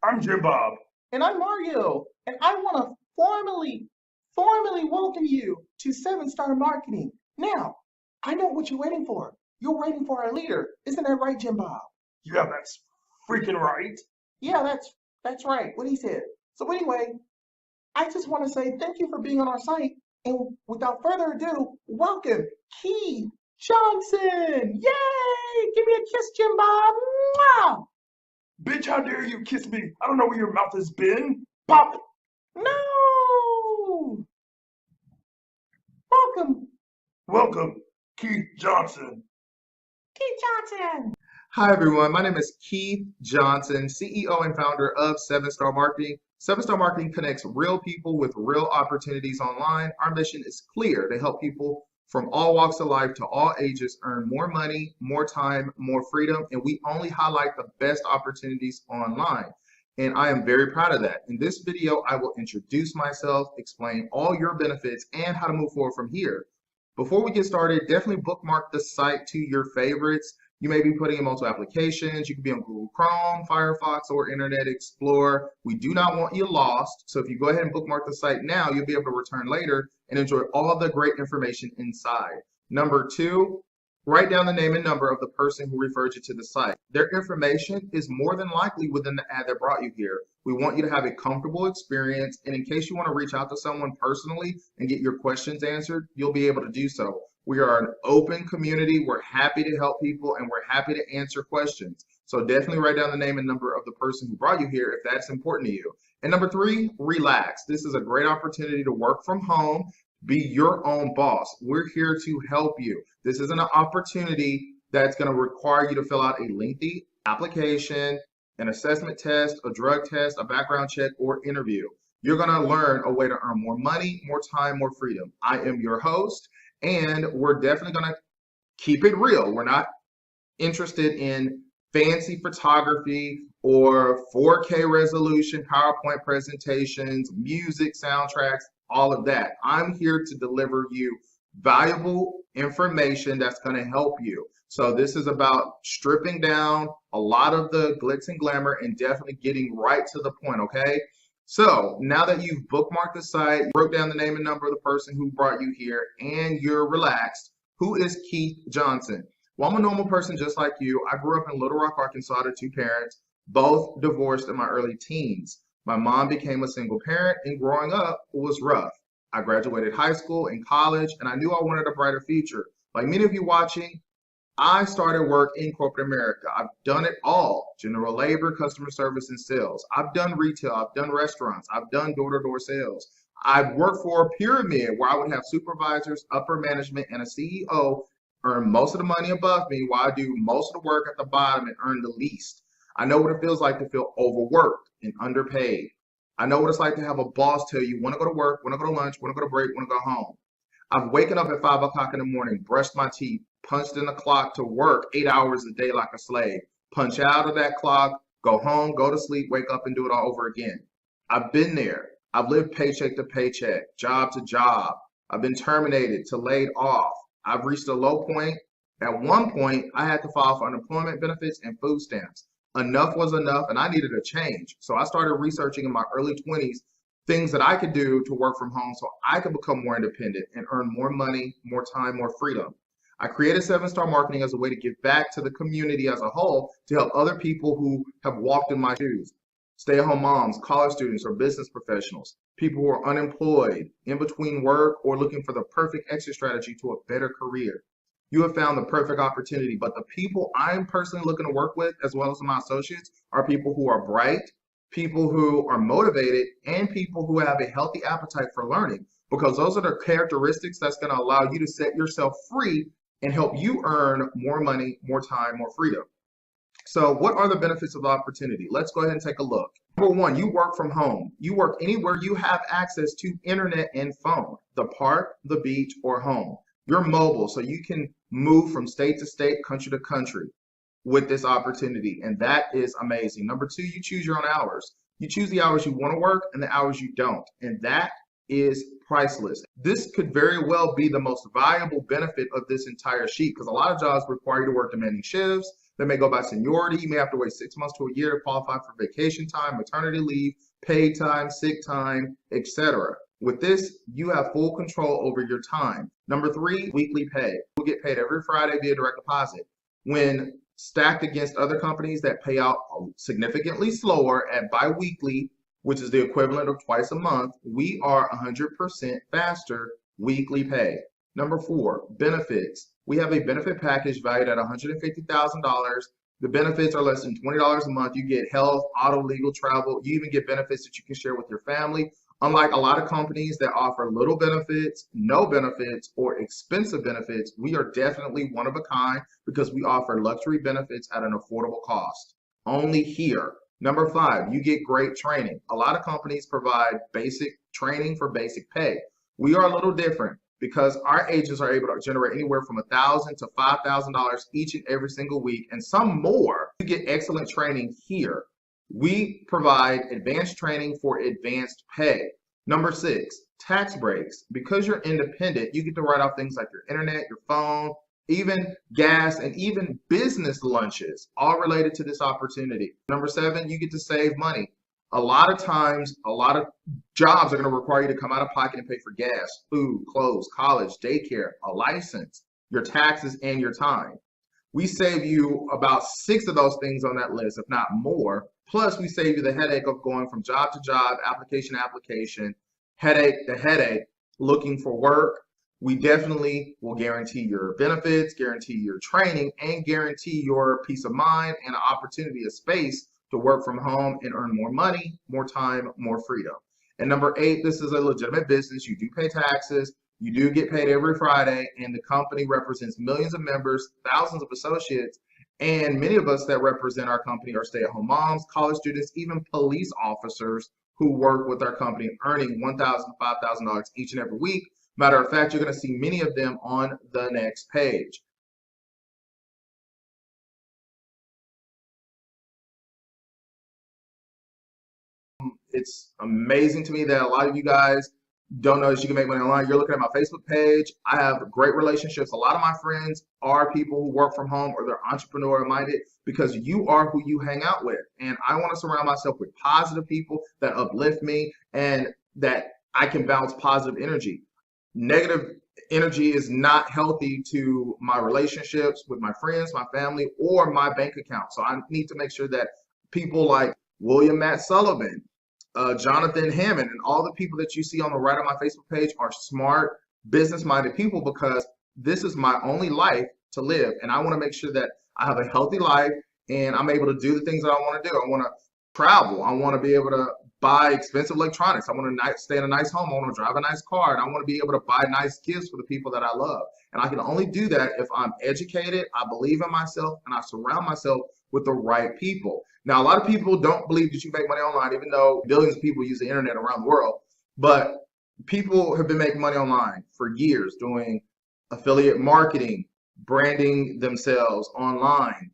I'm Jim Bob. And I'm Mario, and I want to formally welcome you to Seven Star Marketing. Now, I know what you're waiting for. You're waiting for our leader. Isn't that right, Jim Bob? Yeah, that's freaking right. Yeah, that's right, what he said. So anyway, I just want to say thank you for being on our site. And without further ado, welcome Keith Johnson. Yay! Give me a kiss, Jim Bob. Mwah! Bitch, how dare you kiss me? I don't know where your mouth has been. Pop! No! Welcome, Welcome, Keith Johnson. Keith Johnson. Hi, everyone. My name is Keith Johnson, CEO and founder of Seven Star Marketing. Seven Star Marketing connects real people with real opportunities online. Our mission is clear to help people from all walks of life to all ages earn more money, more time, more freedom, and we only highlight the best opportunities online. And I am very proud of that. In this video, I will introduce myself, explain all your benefits, and how to move forward from here. Before we get started, definitely bookmark the site to your favorites. You may be putting in multiple applications. You could be on Google Chrome, Firefox, or Internet Explorer. We do not want you lost. So if you go ahead and bookmark the site now, you'll be able to return later and enjoy all the great information inside. Number two, write down the name and number of the person who referred you to the site. Their information is more than likely within the ad that brought you here. We want you to have a comfortable experience, and in case you want to reach out to someone personally and get your questions answered, you'll be able to do so. We are an open community. We're happy to help people, and we're happy to answer questions. So definitely write down the name and number of the person who brought you here if that's important to you. And number three, relax. This is a great opportunity to work from home. Be your own boss. We're here to help you. This isn't an opportunity that's going to require you to fill out a lengthy application, an assessment test, a drug test, a background check, or interview. You're going to learn a way to earn more money, more time, more freedom. I am your host, and we're definitely going to keep it real. We're not interested in fancy photography or 4K resolution, PowerPoint presentations, music, soundtracks, all of that. I'm here to deliver you valuable information that's going to help you. So this is about stripping down a lot of the glitz and glamour and definitely getting right to the point, okay? So now that you've bookmarked the site, wrote down the name and number of the person who brought you here, and you're relaxed, who is Keith Johnson? Well, I'm a normal person just like you. I grew up in Little Rock, Arkansas to two parents, both divorced in my early teens. My mom became a single parent, and growing up was rough. I graduated high school and college, and I knew I wanted a brighter future. Like many of you watching, I started work in corporate America. I've done it all: general labor, customer service, and sales. I've done retail, I've done restaurants, I've done door-to-door sales. I've worked for a pyramid where I would have supervisors, upper management, and a CEO earn most of the money above me while I do most of the work at the bottom and earn the least. I know what it feels like to feel overworked and underpaid. I know what it's like to have a boss tell you, want to go to work, want to go to lunch, want to go to break, want to go home. I've waken up at 5 o'clock in the morning, brushed my teeth, punched in the clock to work 8 hours a day like a slave, punch out of that clock, go home, go to sleep, wake up, and do it all over again. I've been there. I've lived paycheck to paycheck, job to job. I've been terminated to laid off. I've reached a low point. At one point, I had to file for unemployment benefits and food stamps. Enough was enough, and I needed a change. So I started researching in my early 20s things that I could do to work from home so I could become more independent and earn more money, more time, more freedom. I created Seven Star Marketing as a way to give back to the community as a whole to help other people who have walked in my shoes. Stay-at-home moms, college students, or business professionals, people who are unemployed, in between work, or looking for the perfect exit strategy to a better career. You have found the perfect opportunity, but the people I'm personally looking to work with, as well as my associates, are people who are bright, people who are motivated, and people who have a healthy appetite for learning, because those are the characteristics that's going to allow you to set yourself free and help you earn more money, more time, more freedom. So what are the benefits of the opportunity? Let's go ahead and take a look. Number one, you work from home. You work anywhere you have access to internet and phone, the park, the beach, or home. You're mobile, so you can move from state to state, country to country with this opportunity, and that is amazing. Number two, you choose your own hours. You choose the hours you want to work and the hours you don't, and that is priceless. This could very well be the most valuable benefit of this entire sheet, because a lot of jobs require you to work demanding shifts. that may go by seniority. You may have to wait 6 months to a year to qualify for vacation time, maternity leave, paid time, sick time, etc. With this, you have full control over your time. Number 3, weekly pay. You'll get paid every Friday via direct deposit. When stacked against other companies that pay out significantly slower at biweekly, which is the equivalent of twice a month, we are 100% faster weekly pay. Number 4, benefits. We have a benefit package valued at $150,000. The benefits are less than $20 a month. You get health, auto, legal, travel. You even get benefits that you can share with your family. Unlike a lot of companies that offer little benefits, no benefits, or expensive benefits, we are definitely one of a kind because we offer luxury benefits at an affordable cost. Only here. Number 5, you get great training. A lot of companies provide basic training for basic pay. We are a little different because our agents are able to generate anywhere from $1,000 to $5,000 each and every single week, and some more. You get excellent training here. We provide advanced training for advanced pay. Number 6, tax breaks. Because you're independent, you get to write off things like your internet, your phone, even gas, and even business lunches, all related to this opportunity. Number 7, you get to save money. A lot of times, a lot of jobs are going to require you to come out of pocket and pay for gas, food, clothes, college, daycare, a license, your taxes, and your time. We save you about 6 of those things on that list, if not more. Plus, we save you the headache of going from job to job, application to application, headache to headache, looking for work. We definitely will guarantee your benefits, guarantee your training, and guarantee your peace of mind and an opportunity, a space to work from home and earn more money, more time, more freedom. And number 8, this is a legitimate business. You do pay taxes. You do get paid every Friday, and the company represents millions of members, thousands of associates, and many of us that represent our company are stay-at-home moms, college students, even police officers who work with our company, earning $1,000, $5,000 each and every week. Matter of fact, you're going to see many of them on the next page. It's amazing to me that a lot of you guys don't know that you can make money online. You're looking at my Facebook page. I have great relationships. A lot of my friends are people who work from home or they're entrepreneur minded because you are who you hang out with. And I want to surround myself with positive people that uplift me and that I can bounce positive energy. Negative energy is not healthy to my relationships with my friends, my family, or my bank account. So I need to make sure that people like William Matt Sullivan, Jonathan Hammond, and all the people that you see on the right of my Facebook page are smart, business-minded people because this is my only life to live. And I want to make sure that I have a healthy life and I'm able to do the things that I want to do. I want to travel. I want to be able to buy expensive electronics. I want to stay in a nice home. I want to drive a nice car. And I want to be able to buy nice gifts for the people that I love. And I can only do that if I'm educated, I believe in myself, and I surround myself with the right people. Now, a lot of people don't believe that you make money online, even though billions of people use the internet around the world. But people have been making money online for years doing affiliate marketing, branding themselves online,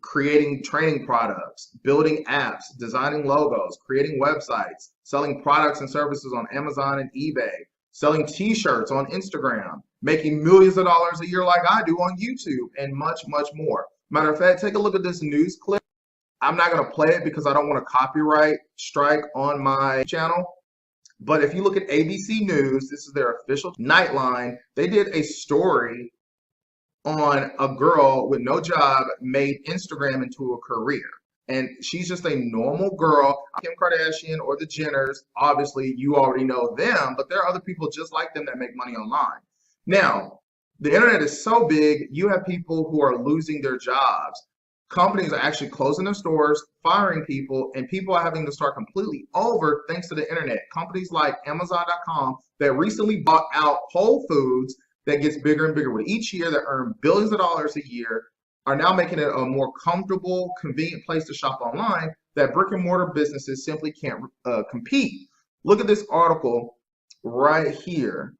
creating training products, building apps, designing logos, creating websites, selling products and services on Amazon and eBay, selling t-shirts on Instagram, making millions of dollars a year like I do on YouTube, and much, much more. Matter of fact, take a look at this news clip. I'm not going to play it because I don't want a copyright strike on my channel. But if you look at ABC News, this is their official Nightline. They did a story on a girl with no job made Instagram into a career. And she's just a normal girl. Kim Kardashian or the Jenners, obviously you already know them, but there are other people just like them that make money online. Now, the internet is so big, you have people who are losing their jobs. Companies are actually closing their stores, firing people, and people are having to start completely over thanks to the internet. Companies like Amazon.com that recently bought out Whole Foods that gets bigger and bigger with each year that earn billions of dollars a year are now making it a more comfortable, convenient place to shop online that brick and mortar businesses simply can't compete. Look at this article right here.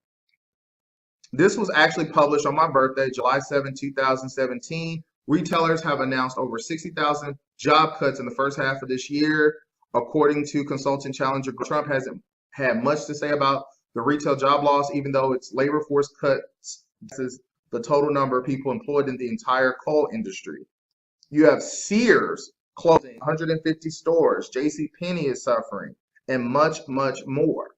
This was actually published on my birthday, July 7, 2017. Retailers have announced over 60,000 job cuts in the first half of this year. According to consultant Challenger, Trump hasn't had much to say about the retail job loss, even though its labor force cuts is the total number of people employed in the entire coal industry. You have Sears closing 150 stores. JCPenney is suffering, and much, much more.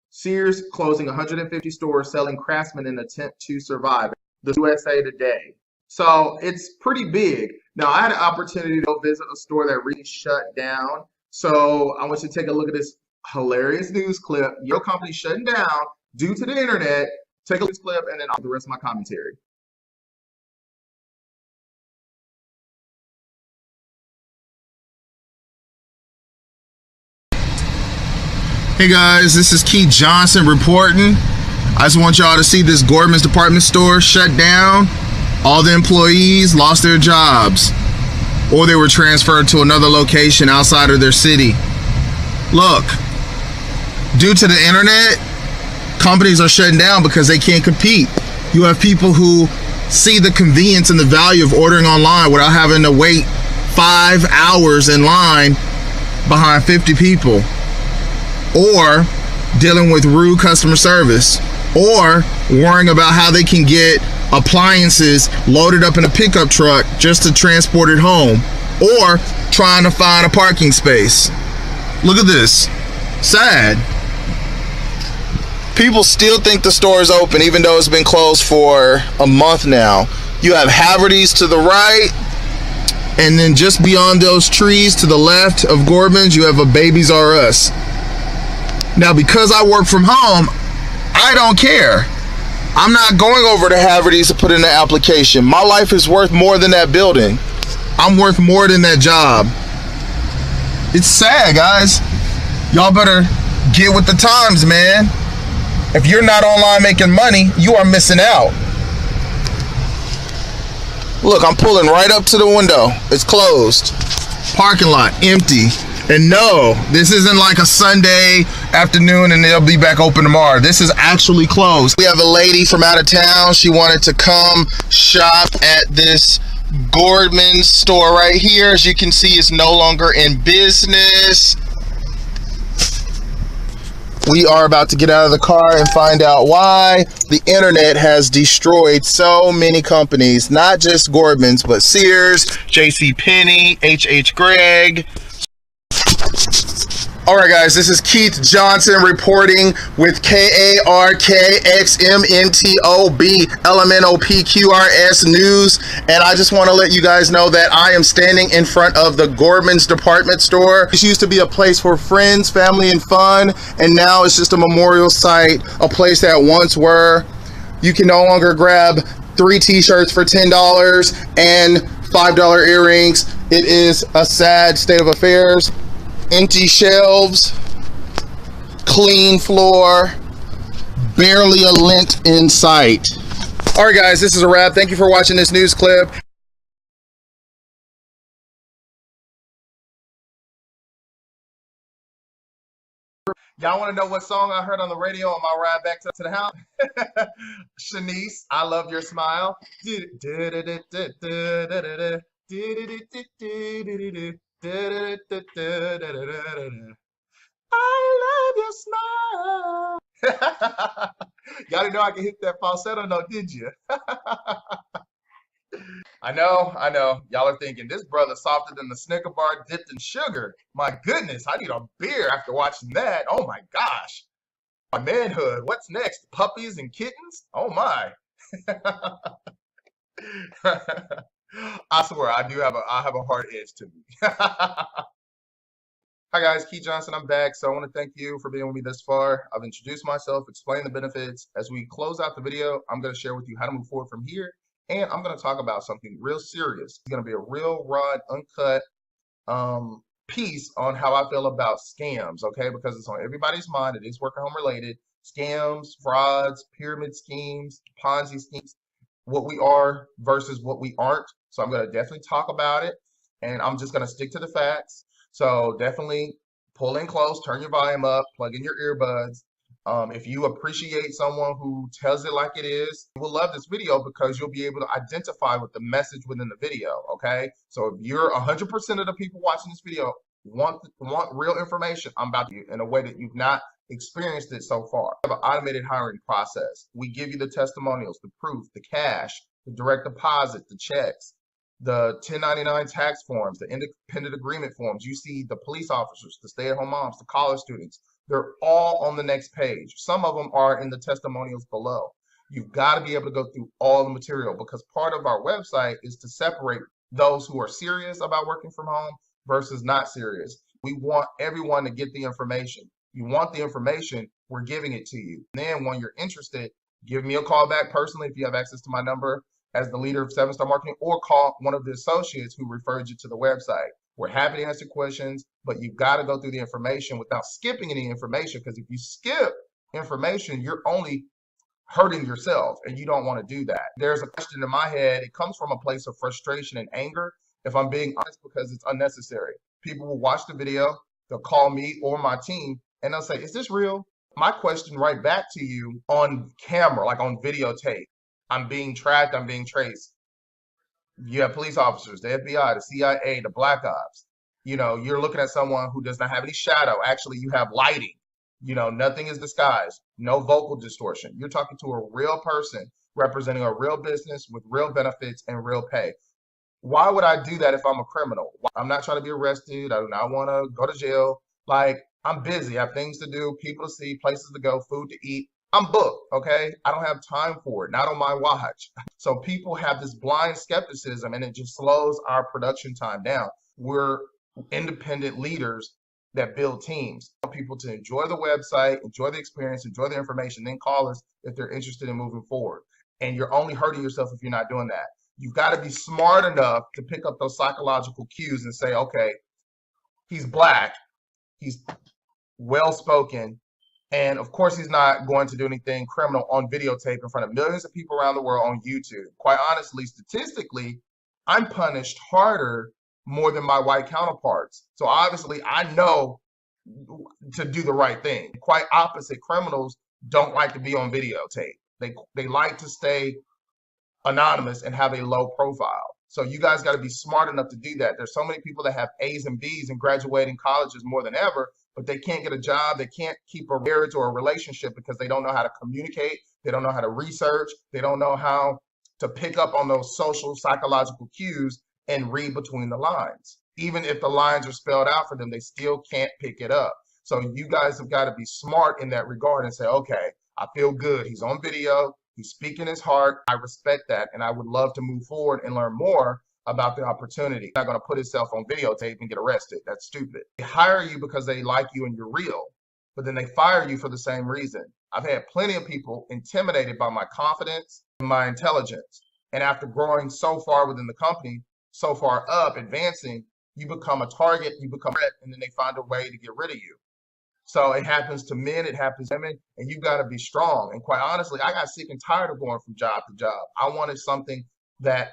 Sears closing 150 stores, selling Craftsman in an attempt to survive. The USA Today. So it's pretty big. Now, I had an opportunity to go visit a store that really shut down. So I want you to take a look at this hilarious news clip. Your company shutting down due to the internet. Take a look at this clip, and then I'll do the rest of my commentary. Hey guys, this is Keith Johnson reporting. I just want y'all to see this Gordman's department store shut down. All the employees lost their jobs, or they were transferred to another location outside of their city. Look, due to the internet, companies are shutting down because they can't compete. You have people who see the convenience and the value of ordering online without having to wait 5 hours in line behind 50 people, or dealing with rude customer service, or worrying about how they can get appliances loaded up in a pickup truck just to transport it home, or trying to find a parking space. Look at this. Sad. People still think the store is open even though it's been closed for a month now. You have Haverty's to the right, and then just beyond those trees to the left of Gordman's, you have a Babies R Us. Now, because I work from home, I don't care. I'm not going over to Haverty's to put in an application. My life is worth more than that building. I'm worth more than that job. It's sad, guys. Y'all better get with the times, man. If you're not online making money, you are missing out. Look, I'm pulling right up to the window. It's closed. Parking lot empty. And no, this isn't like a Sunday afternoon and they'll be back open tomorrow. This is actually closed. We have a lady from out of town. She wanted to come shop at this Gordman's store right here. As you can see, it's no longer in business. We are about to get out of the car and find out why the internet has destroyed so many companies. Not just Gordman's, but Sears, JCPenney, H.H. Gregg. All right, guys, this is Keith Johnson reporting with KARKXMNTOBLMNOPQRS News, and I just want to let you guys know that I am standing in front of the Gordman's department store. This used to be a place for friends, family, and fun, and now it's just a memorial site, a place that once were. You can no longer grab 3 t-shirts for $10 and $5 earrings. It is a sad state of affairs. Empty shelves, clean floor, barely a lint in sight. All right, guys, this is a wrap. Thank you for watching this news clip. Y'all want to know what song I heard on the radio on my ride back to the house? Shanice, I Love Your Smile. I love your smile. Y'all didn't know I could hit that falsetto note, did you? I know. Y'all are thinking, this brother softer than the Snicker bar dipped in sugar. My goodness, I need a beer after watching that. Oh my gosh. My manhood. What's next? Puppies and kittens? Oh my. I swear, I have a hard edge to me. Hi guys, Keith Johnson, I'm back. So I want to thank you for being with me this far. I've introduced myself, explained the benefits. As we close out the video, I'm going to share with you how to move forward from here. And I'm going to talk about something real serious. It's going to be a real raw, uncut piece on how I feel about scams, okay? Because it's on everybody's mind. It is work at home related. Scams, frauds, pyramid schemes, Ponzi schemes, what we are versus what we aren't. So I'm going to definitely talk about it. And I'm just going to stick to the facts. So definitely pull in close, turn your volume up, plug in your earbuds. If you appreciate someone who tells it like it is, you will love this video because you'll be able to identify with the message within the video, okay? So if you're 100% of the people watching this video want real information, I'm about to in a way that you've not experienced it so far. We have an automated hiring process. We give you the testimonials, the proof, the cash, the direct deposit, the checks, the 1099 tax forms, the independent agreement forms. You see the police officers, the stay-at-home moms, the college students. They're all on the next page. Some of them are in the testimonials below. You've got to be able to go through all the material, because part of our website is to separate those who are serious about working from home versus not serious. We want everyone to get the information. You want the information, we're giving it to you. Then when you're interested, give me a call back personally if you have access to my number as the leader of 7-Star Marketing, or call one of the associates who referred you to the website. We're happy to answer questions, but you've got to go through the information without skipping any information, because if you skip information, you're only hurting yourself, and you don't want to do that. There's a question in my head. It comes from a place of frustration and anger, if I'm being honest, because it's unnecessary. People will watch the video, they'll call me or my team, and they'll say, is this real? My question right back to you on camera, like on videotape, I'm being tracked, I'm being traced. You have police officers, the FBI, the CIA, the Black Ops. You know, you're looking at someone who does not have any shadow. Actually, you have lighting. You know, nothing is disguised, no vocal distortion. You're talking to a real person representing a real business with real benefits and real pay. Why would I do that if I'm a criminal? I'm not trying to be arrested. I do not want to go to jail. Like, I'm busy. I have things to do, people to see, places to go, food to eat. I'm booked, okay? I don't have time for it, not on my watch. So people have this blind skepticism, and it just slows our production time down. We're independent leaders that build teams. I want people to enjoy the website, enjoy the experience, enjoy the information, then call us if they're interested in moving forward. And you're only hurting yourself if you're not doing that. You've got to be smart enough to pick up those psychological cues and say, okay, he's Black, he's well-spoken, and of course he's not going to do anything criminal on videotape in front of millions of people around the world on YouTube. Quite honestly, statistically, I'm punished harder more than my white counterparts. So obviously I know to do the right thing. Quite opposite, criminals don't like to be on videotape. They like to stay anonymous and have a low profile. So you guys got to be smart enough to do that. There's so many people that have A's and B's and graduating colleges more than ever, but they can't get a job. They can't keep a marriage or a relationship because they don't know how to communicate. They don't know how to research. They don't know how to pick up on those social psychological cues and read between the lines. Even if the lines are spelled out for them, they still can't pick it up. So you guys have got to be smart in that regard and say, okay, I feel good. He's on video. He's speaking his heart. I respect that. And I would love to move forward and learn more about the opportunity. He's not going to put himself on videotape and get arrested. That's stupid. They hire you because they like you and you're real, but then they fire you for the same reason. I've had plenty of people intimidated by my confidence and my intelligence. And after growing so far within the company, so far up, advancing, you become a target, you become a threat, and then they find a way to get rid of you. So it happens to men, it happens to women, and you've got to be strong. And quite honestly, I got sick and tired of going from job to job. I wanted something that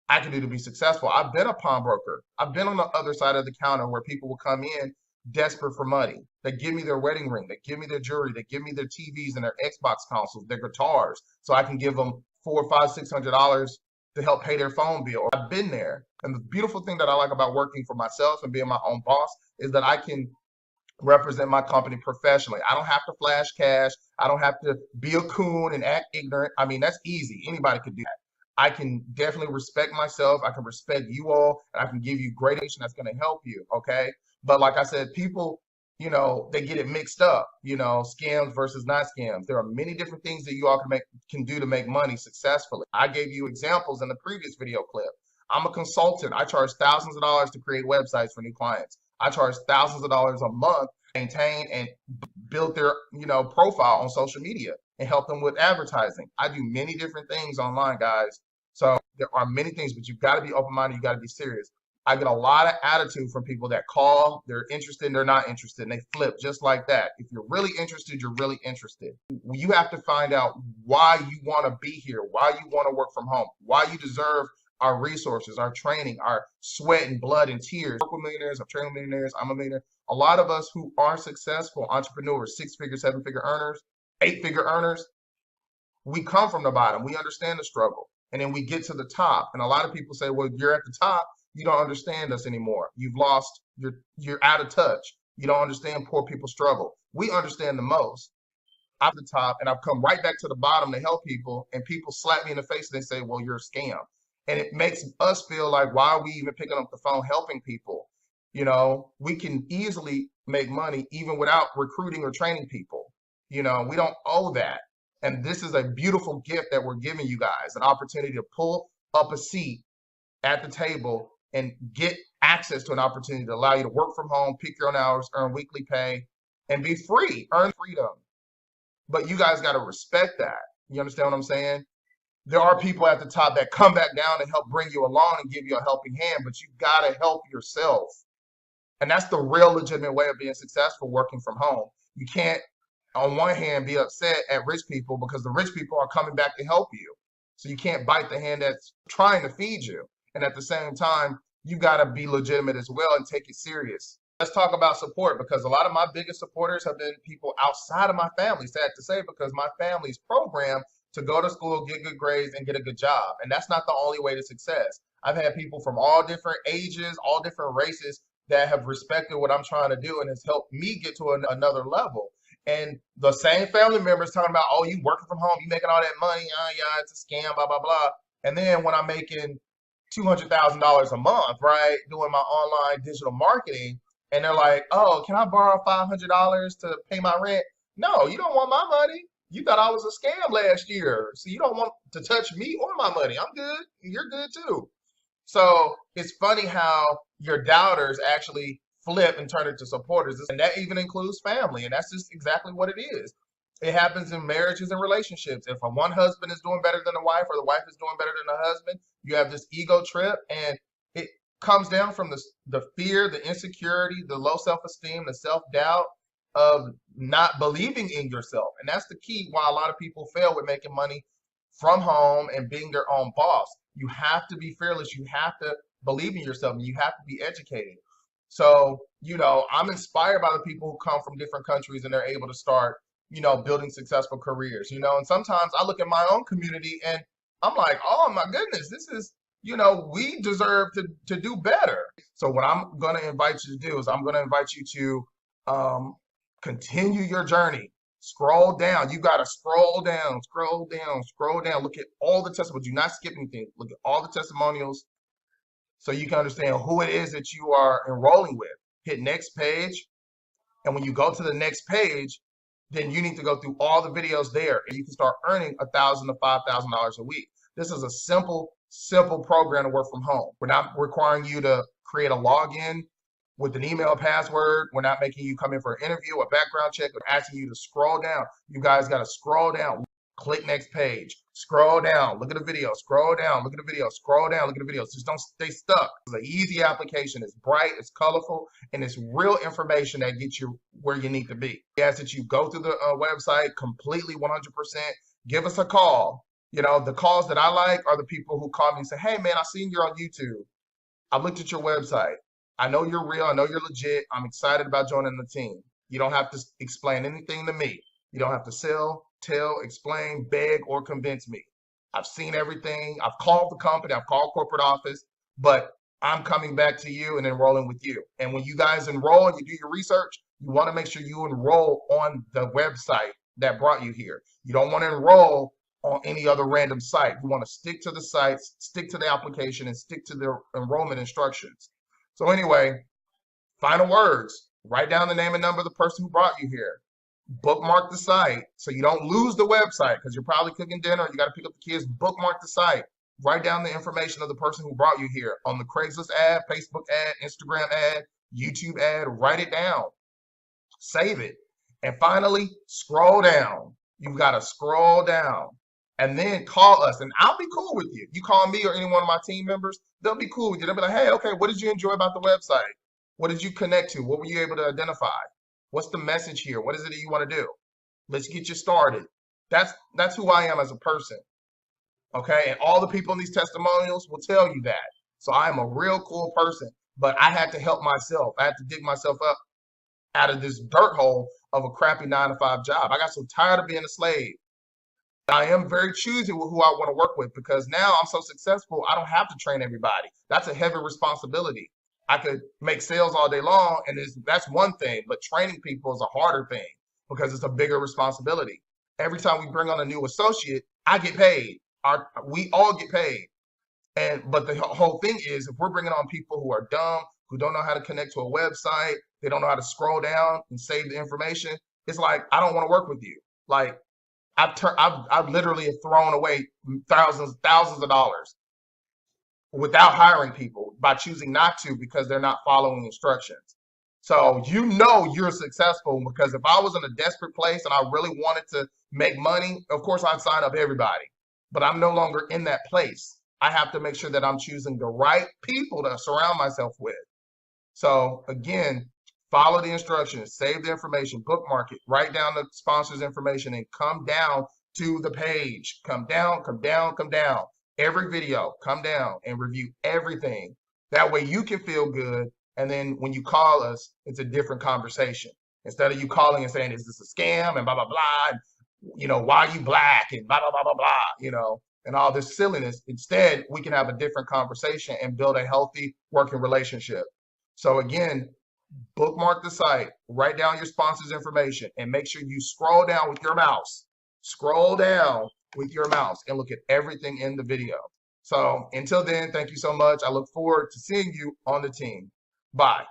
I could do to be successful. I've been a pawnbroker. I've been on the other side of the counter where people will come in desperate for money. They give me their wedding ring, they give me their jewelry, they give me their TVs and their Xbox consoles, their guitars, so I can give them $400, $500, $600 to help pay their phone bill. I've been there. And the beautiful thing that I like about working for myself and being my own boss is that I can represent my company professionally. I don't have to flash cash. I don't have to be a coon and act ignorant. I mean, that's easy. Anybody could do that. I can definitely respect myself. I can respect you all, and I can give you great information that's going to help you, okay? But like I said, people, you know, they get it mixed up, you know, scams versus not scams. There are many different things that you all can do to make money successfully. I gave you examples in the previous video clip. I'm a consultant. I charge thousands of dollars to create websites for new clients. I charge thousands of dollars a month to maintain and build their, you know, profile on social media and help them with advertising. I do many different things online, guys. So there are many things, but you've got to be open-minded. You got to be serious. I get a lot of attitude from people that call, they're interested, and they're not interested, and they flip just like that. If you're really interested, you're really interested. You have to find out why you want to be here, why you want to work from home, why you deserve our resources, our training, our sweat and blood and tears. I work with millionaires, I'm training millionaires, I'm a millionaire. A lot of us who are successful entrepreneurs, 6-figure, 7-figure earners, 8-figure earners, we come from the bottom. We understand the struggle. And then we get to the top. And a lot of people say, well, you're at the top, you don't understand us anymore. You've lost, you're out of touch. You don't understand poor people's struggle. We understand the most. I'm at the top, and I've come right back to the bottom to help people, and people slap me in the face and they say, well, you're a scam. And it makes us feel like, why are we even picking up the phone helping people? You know, we can easily make money even without recruiting or training people. You know, we don't owe that. And this is a beautiful gift that we're giving you guys, an opportunity to pull up a seat at the table and get access to an opportunity to allow you to work from home, pick your own hours, earn weekly pay, and be free, earn freedom. But you guys got to respect that. You understand what I'm saying? There are people at the top that come back down and help bring you along and give you a helping hand, but you got to help yourself. And that's the real legitimate way of being successful working from home. You can't, on one hand, be upset at rich people because the rich people are coming back to help you. So you can't bite the hand that's trying to feed you. And at the same time, you got to be legitimate as well and take it serious. Let's talk about support, because a lot of my biggest supporters have been people outside of my family, sad to say, because my family's programmed to go to school, get good grades, and get a good job. And that's not the only way to success. I've had people from all different ages, all different races that have respected what I'm trying to do and has helped me get to another level. And the same family members talking about, oh, you working from home, you making all that money, yeah, it's a scam, blah, blah, blah. And then when I'm making $200,000 a month, right, doing my online digital marketing, and they're like, oh, can I borrow $500 to pay my rent? No, you don't want my money. You thought I was a scam last year, so you don't want to touch me or my money. I'm good. You're good too. So it's funny how your doubters actually flip and turn into supporters. And that even includes family. And that's just exactly what it is. It happens in marriages and relationships. If one husband is doing better than the wife, or the wife is doing better than the husband, you have this ego trip, and it comes down from the fear, the insecurity, the low self-esteem, the self-doubt of not believing in yourself. And that's the key why a lot of people fail with making money from home and being their own boss. You have to be fearless. You have to believe in yourself, and you have to be educated. So, you know, I'm inspired by the people who come from different countries and they're able to start, you know, building successful careers, you know, and sometimes I look at my own community and I'm like, oh my goodness, this is, you know, we deserve to do better. So what I'm going to invite you to do is I'm going to invite you to continue your journey. Scroll down. You got to scroll down, scroll down, scroll down. Look at all the testimonials. Do not skip anything. Look at all the testimonials so you can understand who it is that you are enrolling with. Hit next page. And when you go to the next page, then you need to go through all the videos there and you can start earning $1,000 to $5,000 a week. This is a simple program to work from home. We're not requiring you to create a login with an email password. We're not making you come in for an interview, a background check. We're asking you to scroll down. You guys got to scroll down. Click next page. Scroll down. Look at the video. Scroll down. Look at the video. Scroll down. Look at the videos. Just don't stay stuck. It's an easy application. It's bright. It's colorful. And it's real information that gets you where you need to be. We ask that you go through the website completely 100%. Give us a call. You know, the calls that I like are the people who call me and say, hey, man, I seen you on YouTube. I looked at your website. I know you're real. I know you're legit. I'm excited about joining the team. You don't have to explain anything to me. You don't have to sell, tell, explain, beg, or convince me. I've seen everything. I've called the company. I've called corporate office, but I'm coming back to you and enrolling with you. And when you guys enroll and you do your research, you want to make sure you enroll on the website that brought you here. You don't want to enroll on any other random site. You want to stick to the sites, stick to the application, and stick to the enrollment instructions. So anyway, final words. Write down the name and number of the person who brought you here. Bookmark the site so you don't lose the website because you're probably cooking dinner. You got to pick up the kids. Bookmark the site. Write down the information of the person who brought you here on the Craigslist ad, Facebook ad, Instagram ad, YouTube ad. Write it down. Save it. And finally, scroll down. You've got to scroll down. And then call us, and I'll be cool with you. You call me or any one of my team members, they'll be cool with you. They'll be like, hey, okay, what did you enjoy about the website? What did you connect to? What were you able to identify? What's the message here? What is it that you want to do? Let's get you started. That's who I am as a person. Okay, and all the people in these testimonials will tell you that. So I am a real cool person, but I had to help myself. I had to dig myself up out of this dirt hole of a crappy 9-to-5 job. I got so tired of being a slave. I am very choosy with who I want to work with because now I'm so successful, I don't have to train everybody. That's a heavy responsibility. I could make sales all day long, and that's one thing, but training people is a harder thing because it's a bigger responsibility. Every time we bring on a new associate, I get paid. We all get paid. But the whole thing is, if we're bringing on people who are dumb, who don't know how to connect to a website, they don't know how to scroll down and save the information, it's like, I don't want to work with you. Like, I've literally thrown away thousands of dollars without hiring people by choosing not to because they're not following instructions. So you're successful because if I was in a desperate place and I really wanted to make money, of course I'd sign up everybody. But I'm no longer in that place. I have to make sure that I'm choosing the right people to surround myself with. So again, follow the instructions, save the information, bookmark it, write down the sponsor's information, and come down to the page. Come down, come down, come down. Every video, come down and review everything. That way you can feel good. And then when you call us, it's a different conversation. Instead of you calling and saying, is this a scam and blah, blah, blah, and, why are you black and blah, blah, blah, blah, blah, and all this silliness. Instead, we can have a different conversation and build a healthy working relationship. So again, bookmark the site, write down your sponsor's information, and make sure you scroll down with your mouse. Scroll down with your mouse and look at everything in the video. So until then, thank you so much. I look forward to seeing you on the team. Bye.